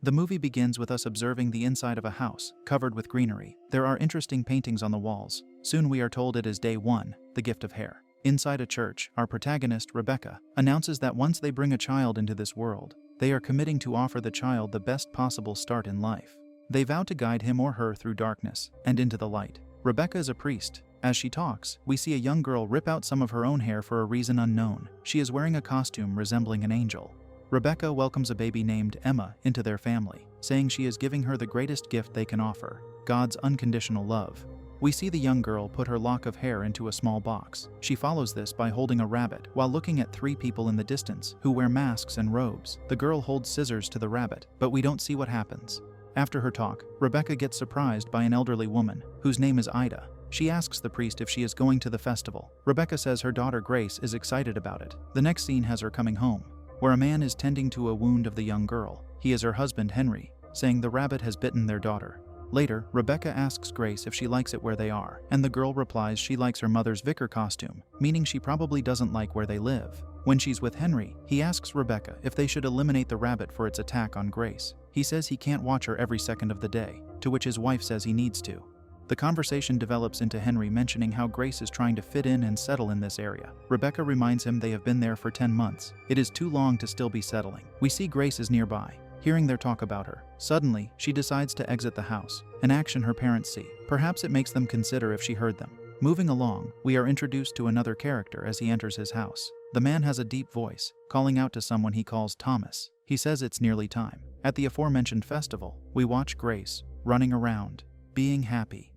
The movie begins with us observing the inside of a house, covered with greenery. There are interesting paintings on the walls. Soon we are told it is day 1, the gift of hair. Inside a church, our protagonist, Rebecca, announces that once they bring a child into this world, they are committing to offer the child the best possible start in life. They vow to guide him or her through darkness and into the light. Rebecca is a priest. As she talks, we see a young girl rip out some of her own hair for a reason unknown. She is wearing a costume resembling an angel. Rebecca welcomes a baby named Emma into their family, saying she is giving her the greatest gift they can offer, God's unconditional love. We see the young girl put her lock of hair into a small box. She follows this by holding a rabbit while looking at 3 people in the distance who wear masks and robes. The girl holds scissors to the rabbit, but we don't see what happens. After her talk, Rebecca gets surprised by an elderly woman, whose name is Ida. She asks the priest if she is going to the festival. Rebecca says her daughter Grace is excited about it. The next scene has her coming home, where a man is tending to a wound of the young girl. He is her husband Henry, saying the rabbit has bitten their daughter. Later, Rebecca asks Grace if she likes it where they are, and the girl replies she likes her mother's vicar costume, meaning she probably doesn't like where they live. When she's with Henry, he asks Rebecca if they should eliminate the rabbit for its attack on Grace. He says he can't watch her every second of the day, to which his wife says he needs to. The conversation develops into Henry mentioning how Grace is trying to fit in and settle in this area. Rebecca reminds him they have been there for 10 months. It is too long to still be settling. We see Grace is nearby, hearing their talk about her. Suddenly, she decides to exit the house, an action her parents see. Perhaps it makes them consider if she heard them. Moving along, we are introduced to another character as he enters his house. The man has a deep voice, calling out to someone he calls Thomas. He says it's nearly time. At the aforementioned festival, we watch Grace, running around, being happy.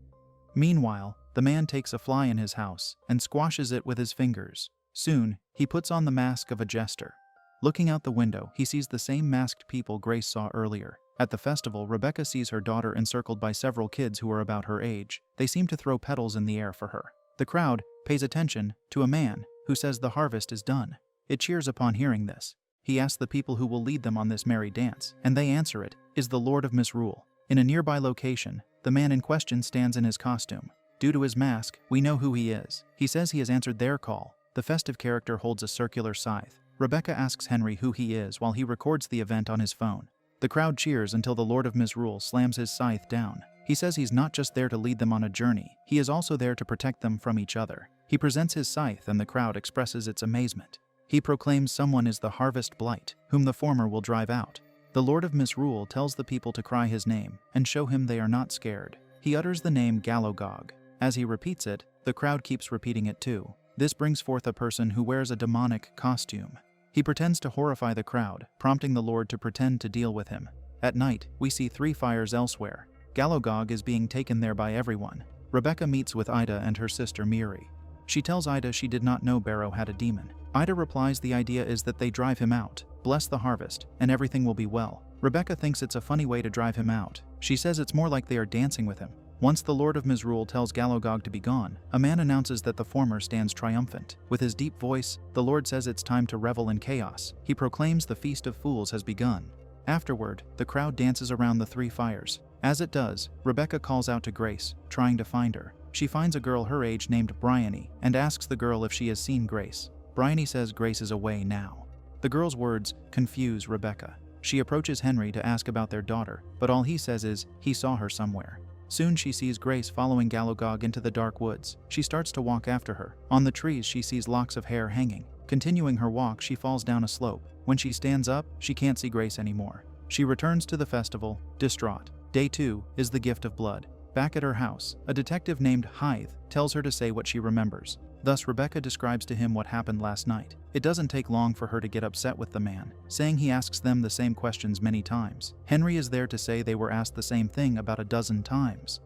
Meanwhile, the man takes a fly in his house and squashes it with his fingers. Soon, he puts on the mask of a jester. Looking out the window, he sees the same masked people Grace saw earlier. At the festival, Rebecca sees her daughter encircled by several kids who are about her age. They seem to throw petals in the air for her. The crowd pays attention to a man who says the harvest is done. It cheers upon hearing this. He asks the people who will lead them on this merry dance, and they answer it is the Lord of Misrule. In a nearby location, the man in question stands in his costume. Due to his mask, we know who he is. He says he has answered their call. The festive character holds a circular scythe. Rebecca asks Henry who he is while he records the event on his phone. The crowd cheers until the Lord of Misrule slams his scythe down. He says he's not just there to lead them on a journey, he is also there to protect them from each other. He presents his scythe and the crowd expresses its amazement. He proclaims someone is the harvest blight, whom the former will drive out. The Lord of Misrule tells the people to cry his name and show him they are not scared. He utters the name Galogog. As he repeats it, the crowd keeps repeating it too. This brings forth a person who wears a demonic costume. He pretends to horrify the crowd, prompting the Lord to pretend to deal with him. At night, we see 3 fires elsewhere. Galogog is being taken there by everyone. Rebecca meets with Ida and her sister Miri. She tells Ida she did not know Barrow had a demon. Ida replies the idea is that they drive him out, bless the harvest, and everything will be well. Rebecca thinks it's a funny way to drive him out. She says it's more like they are dancing with him. Once the Lord of Misrule tells Galogog to be gone, a man announces that the former stands triumphant. With his deep voice, the Lord says it's time to revel in chaos. He proclaims the Feast of Fools has begun. Afterward, the crowd dances around the 3 fires. As it does, Rebecca calls out to Grace, trying to find her. She finds a girl her age named Bryony and asks the girl if she has seen Grace. Bryony says Grace is away now. The girl's words confuse Rebecca. She approaches Henry to ask about their daughter, but all he says is he saw her somewhere. Soon she sees Grace following Galogog into the dark woods. She starts to walk after her. On the trees she sees locks of hair hanging. Continuing her walk, she falls down a slope. When she stands up, she can't see Grace anymore. She returns to the festival, distraught. Day 2 is the gift of blood. Back at her house, a detective named Hythe tells her to say what she remembers. Thus, Rebecca describes to him what happened last night. It doesn't take long for her to get upset with the man, saying he asks them the same questions many times. Henry is there to say they were asked the same thing about a dozen times.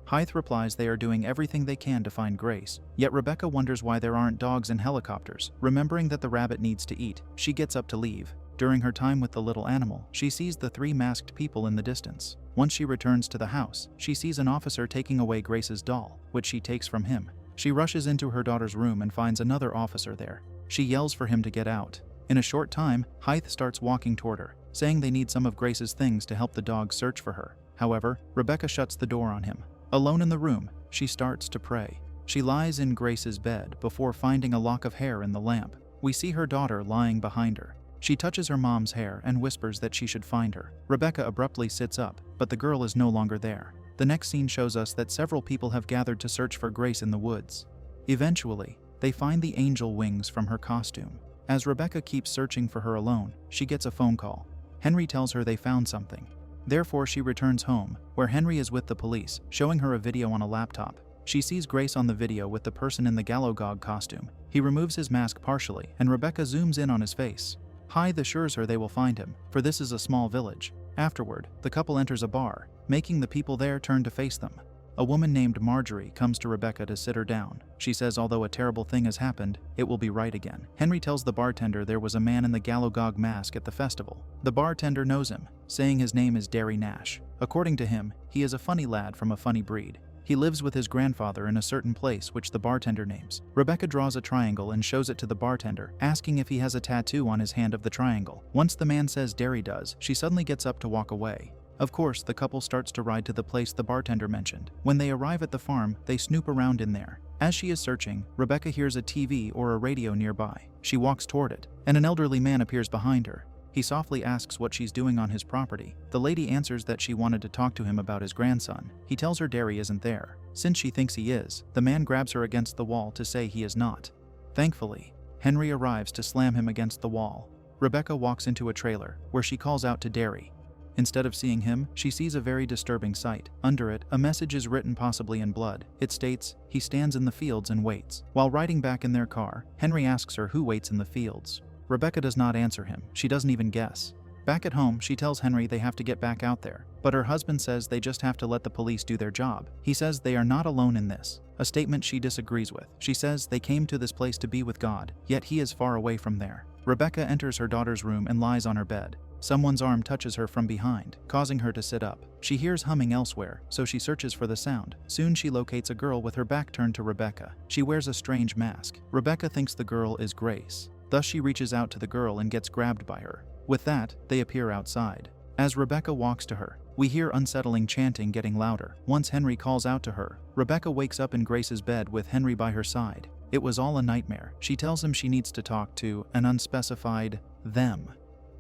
Hythe replies they are doing everything they can to find Grace, yet Rebecca wonders why there aren't dogs and helicopters. Remembering that the rabbit needs to eat, she gets up to leave. During her time with the little animal, she sees the 3 masked people in the distance. Once she returns to the house, she sees an officer taking away Grace's doll, which she takes from him. She rushes into her daughter's room and finds another officer there. She yells for him to get out. In a short time, Hythe starts walking toward her, saying they need some of Grace's things to help the dogs search for her. However, Rebecca shuts the door on him. Alone in the room, she starts to pray. She lies in Grace's bed before finding a lock of hair in the lamp. We see her daughter lying behind her. She touches her mom's hair and whispers that she should find her. Rebecca abruptly sits up, but the girl is no longer there. The next scene shows us that several people have gathered to search for Grace in the woods. Eventually, they find the angel wings from her costume. As Rebecca keeps searching for her alone, she gets a phone call. Henry tells her they found something. Therefore, she returns home, where Henry is with the police, showing her a video on a laptop. She sees Grace on the video with the person in the Galogog costume. He removes his mask partially, and Rebecca zooms in on his face. Hyde assures her they will find him, for this is a small village. Afterward, the couple enters a bar, making the people there turn to face them. A woman named Marjorie comes to Rebecca to sit her down. She says although a terrible thing has happened, it will be right again. Henry tells the bartender there was a man in the Galogog mask at the festival. The bartender knows him, saying his name is Derry Nash. According to him, he is a funny lad from a funny breed. He lives with his grandfather in a certain place which the bartender names. Rebecca draws a triangle and shows it to the bartender, asking if he has a tattoo on his hand of the triangle. Once the man says Derry does, she suddenly gets up to walk away. Of course, the couple starts to ride to the place the bartender mentioned. When they arrive at the farm, they snoop around in there. As she is searching, Rebecca hears a TV or a radio nearby. She walks toward it, and an elderly man appears behind her. He softly asks what she's doing on his property. The lady answers that she wanted to talk to him about his grandson. He tells her Derry isn't there. Since she thinks he is, the man grabs her against the wall to say he is not. Thankfully, Henry arrives to slam him against the wall. Rebecca walks into a trailer, where she calls out to Derry. Instead of seeing him, she sees a very disturbing sight. Under it, a message is written possibly in blood. It states, "He stands in the fields and waits." While riding back in their car, Henry asks her who waits in the fields. Rebecca does not answer him. She doesn't even guess. Back at home, she tells Henry they have to get back out there, but her husband says they just have to let the police do their job. He says they are not alone in this, a statement she disagrees with. She says they came to this place to be with God, yet he is far away from there. Rebecca enters her daughter's room and lies on her bed. Someone's arm touches her from behind, causing her to sit up. She hears humming elsewhere, so she searches for the sound. Soon she locates a girl with her back turned to Rebecca. She wears a strange mask. Rebecca thinks the girl is Grace. Thus she reaches out to the girl and gets grabbed by her. With that, they appear outside. As Rebecca walks to her, we hear unsettling chanting getting louder. Once Henry calls out to her, Rebecca wakes up in Grace's bed with Henry by her side. It was all a nightmare. She tells him she needs to talk to an unspecified them.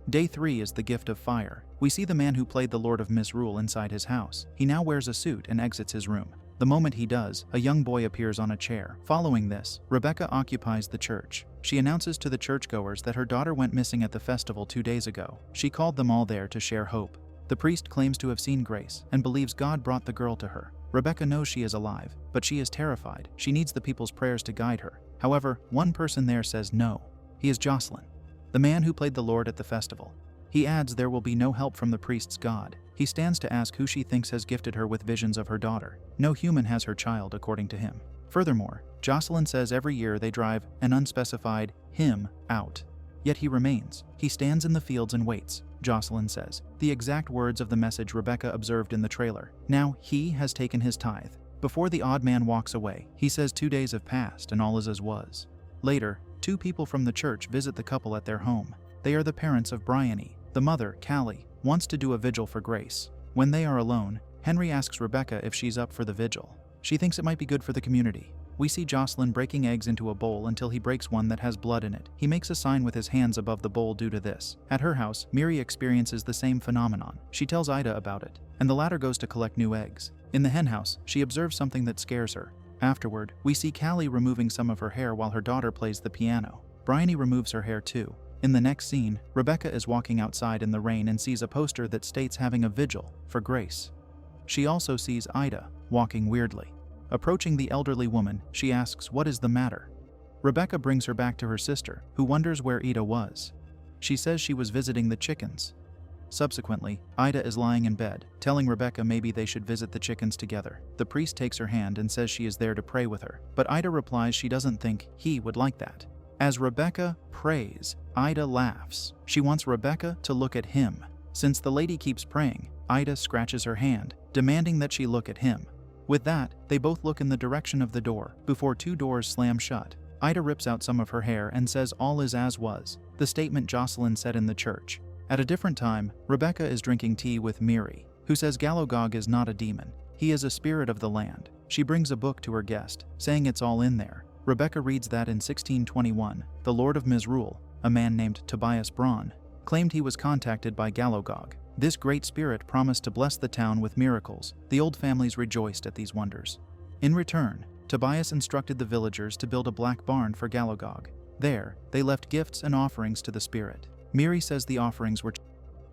Day 3 is the gift of fire. We see the man who played the Lord of Misrule inside his house. He now wears a suit and exits his room. The moment he does, a young boy appears on a chair. Following this, Rebecca occupies the church. She announces to the churchgoers that her daughter went missing at the festival 2 days ago. She called them all there to share hope. The priest claims to have seen Grace and believes God brought the girl to her. Rebecca knows she is alive, but she is terrified. She needs the people's prayers to guide her. However, one person there says no. He is Jocelyn, the man who played the Lord at the festival. He adds there will be no help from the priest's God. He stands to ask who she thinks has gifted her with visions of her daughter. No human has her child, according to him. Furthermore, Jocelyn says every year they drive an unspecified him out. Yet he remains. He stands in the fields and waits, Jocelyn says. The exact words of the message Rebecca observed in the trailer. Now he has taken his tithe. Before the odd man walks away, he says 2 days have passed and all is as was. Later, 2 people from the church visit the couple at their home. They are the parents of Bryony. The mother, Callie, wants to do a vigil for Grace. When they are alone, Henry asks Rebecca if she's up for the vigil. She thinks it might be good for the community. We see Jocelyn breaking eggs into a bowl until he breaks one that has blood in it. He makes a sign with his hands above the bowl due to this. At her house, Miri experiences the same phenomenon. She tells Ida about it, and the latter goes to collect new eggs. In the henhouse, she observes something that scares her. Afterward, we see Callie removing some of her hair while her daughter plays the piano. Bryony removes her hair too. In the next scene, Rebecca is walking outside in the rain and sees a poster that states having a vigil for Grace. She also sees Ida walking weirdly. Approaching the elderly woman, she asks what is the matter. Rebecca brings her back to her sister, who wonders where Ida was. She says she was visiting the chickens. Subsequently, Ida is lying in bed, telling Rebecca maybe they should visit the chickens together. The priest takes her hand and says she is there to pray with her, but Ida replies she doesn't think he would like that. As Rebecca prays, Ida laughs. She wants Rebecca to look at him. Since the lady keeps praying, Ida scratches her hand, demanding that she look at him. With that, they both look in the direction of the door, before 2 doors slam shut. Ida rips out some of her hair and says all is as was, the statement Jocelyn said in the church. At a different time, Rebecca is drinking tea with Miri, who says Galogog is not a demon. He is a spirit of the land. She brings a book to her guest, saying it's all in there. Rebecca reads that in 1621, the Lord of Misrule a man named Tobias Braun, claimed he was contacted by Galogog. This great spirit promised to bless the town with miracles. The old families rejoiced at these wonders. In return, Tobias instructed the villagers to build a black barn for Galogog. There, they left gifts and offerings to the spirit. Miri says the offerings were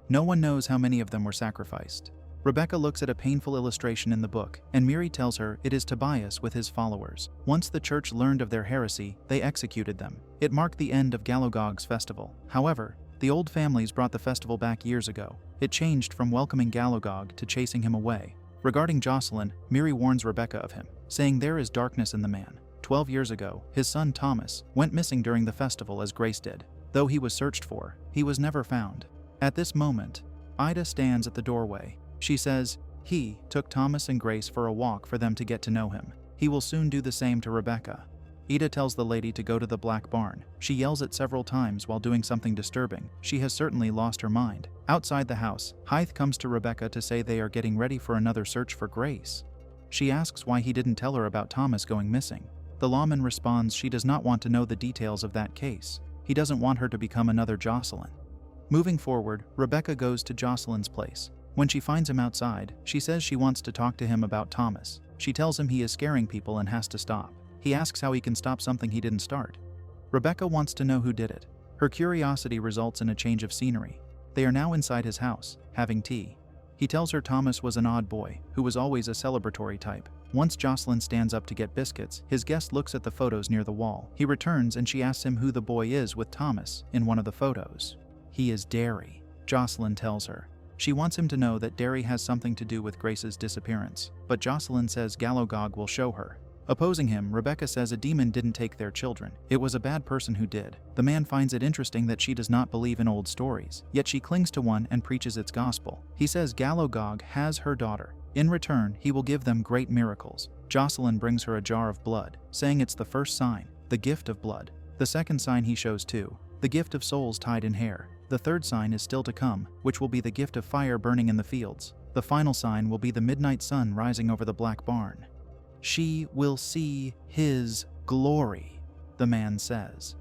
no one knows how many of them were sacrificed. Rebecca looks at a painful illustration in the book, and Miri tells her it is Tobias with his followers. Once the church learned of their heresy, they executed them. It marked the end of Galogog's festival. However, the old families brought the festival back years ago. It changed from welcoming Galogog to chasing him away. Regarding Jocelyn, Miri warns Rebecca of him, saying there is darkness in the man. 12 years ago, his son Thomas went missing during the festival as Grace did. Though he was searched for, he was never found. At this moment, Ida stands at the doorway. She says, he took Thomas and Grace for a walk for them to get to know him. He will soon do the same to Rebecca. Ida tells the lady to go to the black barn. She yells it several times while doing something disturbing. She has certainly lost her mind. Outside the house, Hythe comes to Rebecca to say they are getting ready for another search for Grace. She asks why he didn't tell her about Thomas going missing. The lawman responds she does not want to know the details of that case. He doesn't want her to become another Jocelyn. Moving forward, Rebecca goes to Jocelyn's place. When she finds him outside, she says she wants to talk to him about Thomas. She tells him he is scaring people and has to stop. He asks how he can stop something he didn't start. Rebecca wants to know who did it. Her curiosity results in a change of scenery. They are now inside his house, having tea. He tells her Thomas was an odd boy, who was always a celebratory type. Once Jocelyn stands up to get biscuits, his guest looks at the photos near the wall. He returns and she asks him who the boy is with Thomas in one of the photos. He is Derry, Jocelyn tells her. She wants him to know that Derry has something to do with Grace's disappearance, but Jocelyn says Galogog will show her. Opposing him, Rebecca says a demon didn't take their children. It was a bad person who did. The man finds it interesting that she does not believe in old stories, yet she clings to one and preaches its gospel. He says Galogog has her daughter. In return, he will give them great miracles. Jocelyn brings her a jar of blood, saying it's the first sign, the gift of blood. The second sign he shows too, the gift of souls tied in hair. The third sign is still to come, which will be the gift of fire burning in the fields. The final sign will be the midnight sun rising over the black barn. She will see his glory, the man says.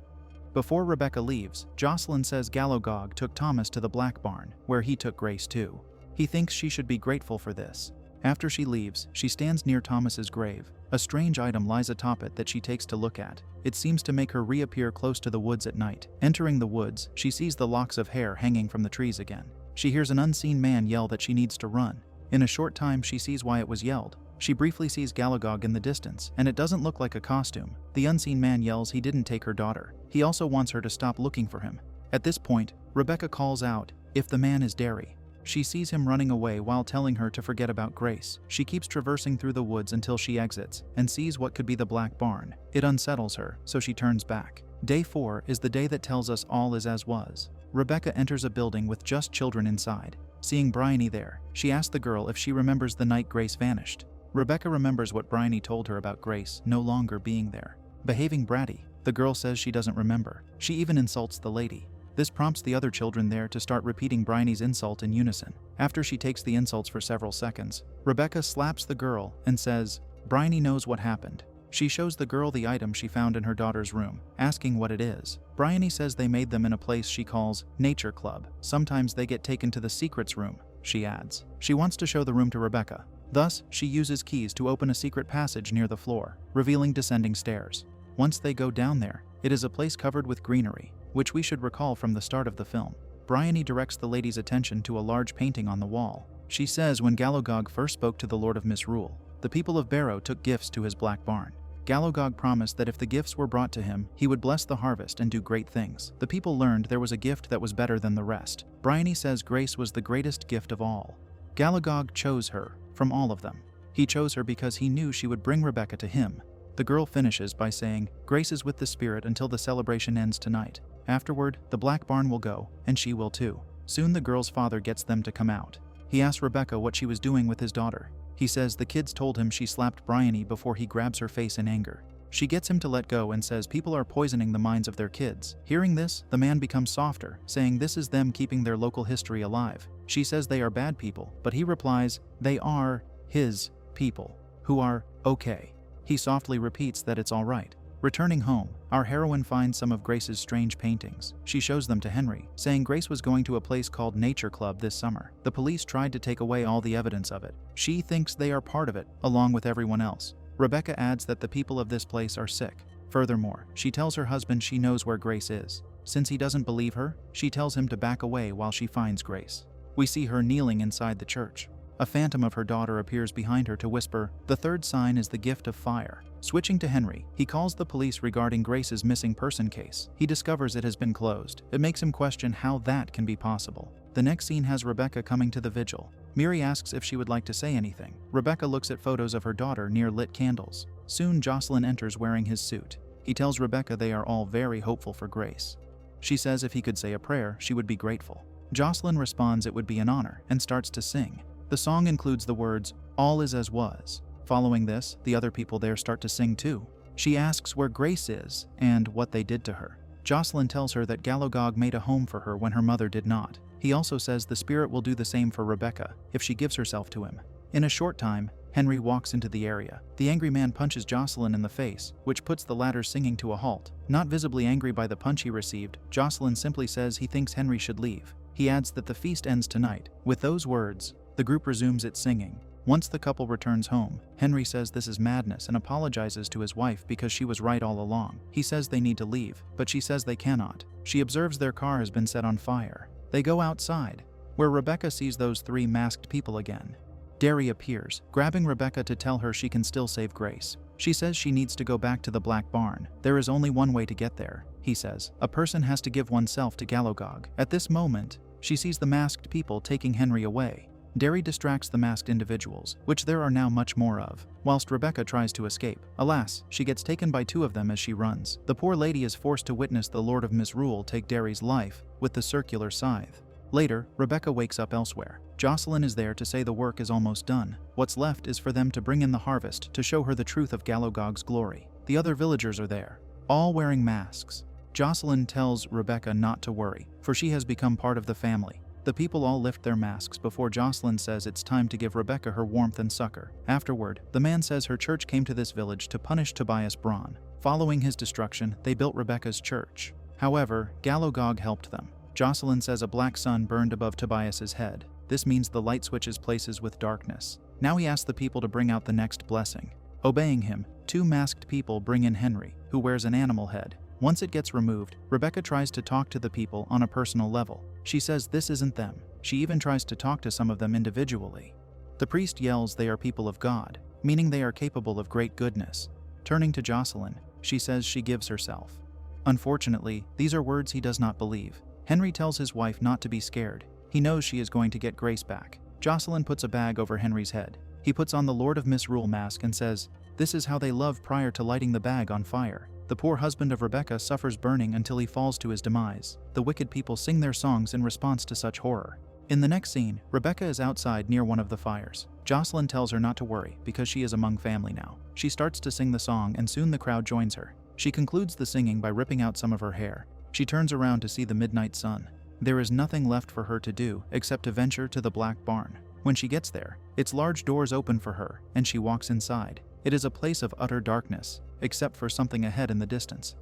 Before Rebecca leaves, Jocelyn says Galogog took Thomas to the black barn, where he took Grace too. He thinks she should be grateful for this. After she leaves, she stands near Thomas's grave. A strange item lies atop it that she takes to look at. It seems to make her reappear close to the woods at night. Entering the woods, she sees the locks of hair hanging from the trees again. She hears an unseen man yell that she needs to run. In a short time, she sees why it was yelled. She briefly sees Galogog in the distance, and it doesn't look like a costume. The unseen man yells he didn't take her daughter. He also wants her to stop looking for him. At this point, Rebecca calls out, if the man is Derry. She sees him running away while telling her to forget about Grace. She keeps traversing through the woods until she exits and sees what could be the black barn. It unsettles her, so she turns back. Day 4 is the day that tells us all is as was. Rebecca enters a building with just children inside. Seeing Bryony there, she asks the girl if she remembers the night Grace vanished. Rebecca remembers what Bryony told her about Grace no longer being there. Behaving bratty, the girl says she doesn't remember. She even insults the lady. This prompts the other children there to start repeating Bryony's insult in unison. After she takes the insults for several seconds, Rebecca slaps the girl and says, Bryony knows what happened. She shows the girl the item she found in her daughter's room, asking what it is. Bryony says they made them in a place she calls Nature Club. Sometimes they get taken to the secrets room, she adds. She wants to show the room to Rebecca. Thus, she uses keys to open a secret passage near the floor, revealing descending stairs. Once they go down there, it is a place covered with greenery, which we should recall from the start of the film. Bryony directs the lady's attention to a large painting on the wall. She says when Galogog first spoke to the Lord of Misrule, the people of Barrow took gifts to his black barn. Galogog promised that if the gifts were brought to him, he would bless the harvest and do great things. The people learned there was a gift that was better than the rest. Bryony says Grace was the greatest gift of all. Galogog chose her from all of them. He chose her because he knew she would bring Rebecca to him. The girl finishes by saying, Grace is with the spirit until the celebration ends tonight. Afterward, the black barn will go, and she will too. Soon the girl's father gets them to come out. He asks Rebecca what she was doing with his daughter. He says the kids told him she slapped Bryony before he grabs her face in anger. She gets him to let go and says people are poisoning the minds of their kids. Hearing this, the man becomes softer, saying this is them keeping their local history alive. She says they are bad people, but he replies, they are his people, who are okay. He softly repeats that it's all right. Returning home, our heroine finds some of Grace's strange paintings. She shows them to Henry, saying Grace was going to a place called Nature Club this summer. The police tried to take away all the evidence of it. She thinks they are part of it, along with everyone else. Rebecca adds that the people of this place are sick. Furthermore, she tells her husband she knows where Grace is. Since he doesn't believe her, she tells him to back away while she finds Grace. We see her kneeling inside the church. A phantom of her daughter appears behind her to whisper, "The third sign is the gift of fire." Switching to Henry, he calls the police regarding Grace's missing person case. He discovers it has been closed. It makes him question how that can be possible. The next scene has Rebecca coming to the vigil. Miri asks if she would like to say anything. Rebecca looks at photos of her daughter near lit candles. Soon Jocelyn enters wearing his suit. He tells Rebecca they are all very hopeful for Grace. She says if he could say a prayer, she would be grateful. Jocelyn responds it would be an honor and starts to sing. The song includes the words, "All is as was." Following this, the other people there start to sing too. She asks where Grace is and what they did to her. Jocelyn tells her that Galogog made a home for her when her mother did not. He also says the spirit will do the same for Rebecca if she gives herself to him. In a short time, Henry walks into the area. The angry man punches Jocelyn in the face, which puts the latter's singing to a halt. Not visibly angry by the punch he received, Jocelyn simply says he thinks Henry should leave. He adds that the feast ends tonight. With those words, the group resumes its singing. Once the couple returns home, Henry says this is madness and apologizes to his wife because she was right all along. He says they need to leave, but she says they cannot. She observes their car has been set on fire. They go outside, where Rebecca sees those three masked people again. Derry appears, grabbing Rebecca to tell her she can still save Grace. She says she needs to go back to the Black Barn. There is only one way to get there, he says. A person has to give oneself to Galogog. At this moment, she sees the masked people taking Henry away. Derry distracts the masked individuals, which there are now much more of, whilst Rebecca tries to escape. Alas, she gets taken by two of them as she runs. The poor lady is forced to witness the Lord of Misrule take Derry's life with the circular scythe. Later, Rebecca wakes up elsewhere. Jocelyn is there to say the work is almost done. What's left is for them to bring in the harvest to show her the truth of Galogog's glory. The other villagers are there, all wearing masks. Jocelyn tells Rebecca not to worry, for she has become part of the family. The people all lift their masks before Jocelyn says it's time to give Rebecca her warmth and succor. Afterward, the man says her church came to this village to punish Tobias Braun. Following his destruction, they built Rebecca's church. However, Galogog helped them. Jocelyn says a black sun burned above Tobias's head. This means the light switches places with darkness. Now he asks the people to bring out the next blessing. Obeying him, two masked people bring in Henry, who wears an animal head. Once it gets removed, Rebecca tries to talk to the people on a personal level. She says this isn't them. She even tries to talk to some of them individually. The priest yells they are people of God, meaning they are capable of great goodness. Turning to Jocelyn, she says she gives herself. Unfortunately, these are words he does not believe. Henry tells his wife not to be scared. He knows she is going to get Grace back. Jocelyn puts a bag over Henry's head. He puts on the Lord of Misrule mask and says, "This is how they love," prior to lighting the bag on fire. The poor husband of Rebecca suffers burning until he falls to his demise. The wicked people sing their songs in response to such horror. In the next scene, Rebecca is outside near one of the fires. Jocelyn tells her not to worry because she is among family now. She starts to sing the song and soon the crowd joins her. She concludes the singing by ripping out some of her hair. She turns around to see the midnight sun. There is nothing left for her to do except to venture to the Black Barn. When she gets there, its large doors open for her, and she walks inside. It is a place of utter darkness, except for something ahead in the distance.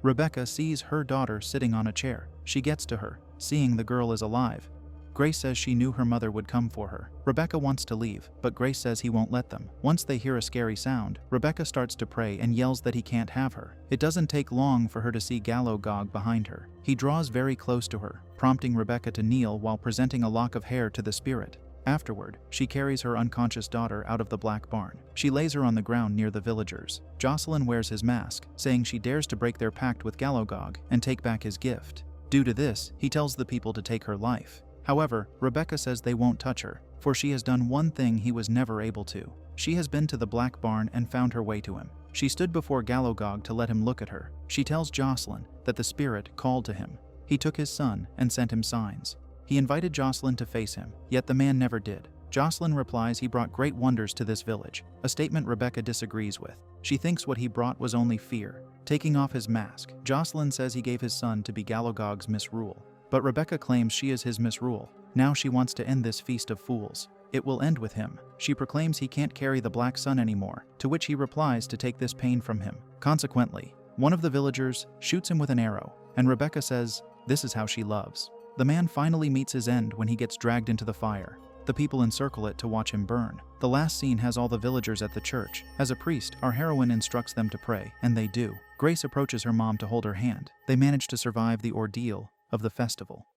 Rebecca sees her daughter sitting on a chair. She gets to her, seeing the girl is alive. Grace says she knew her mother would come for her. Rebecca wants to leave, but Grace says he won't let them. Once they hear a scary sound, Rebecca starts to pray and yells that he can't have her. It doesn't take long for her to see Galogog behind her. He draws very close to her, prompting Rebecca to kneel while presenting a lock of hair to the spirit. Afterward, she carries her unconscious daughter out of the Black Barn. She lays her on the ground near the villagers. Jocelyn wears his mask, saying she dares to break their pact with Galogog and take back his gift. Due to this, he tells the people to take her life. However, Rebecca says they won't touch her, for she has done one thing he was never able to. She has been to the Black Barn and found her way to him. She stood before Galogog to let him look at her. She tells Jocelyn that the spirit called to him. He took his son and sent him signs. He invited Jocelyn to face him, yet the man never did. Jocelyn replies he brought great wonders to this village, a statement Rebecca disagrees with. She thinks what he brought was only fear. Taking off his mask, Jocelyn says he gave his son to be Galogog's misrule. But Rebecca claims she is his misrule. Now she wants to end this feast of fools. It will end with him. She proclaims he can't carry the black sun anymore, to which he replies to take this pain from him. Consequently, One of the villagers shoots him with an arrow, and Rebecca says, "This is how she loves." The man finally meets his end when he gets dragged into the fire. The people encircle it to watch him burn. The last scene has all the villagers at the church. As a priest, our heroine instructs them to pray, and they do. Grace approaches her mom to hold her hand. They manage to survive the ordeal of the festival.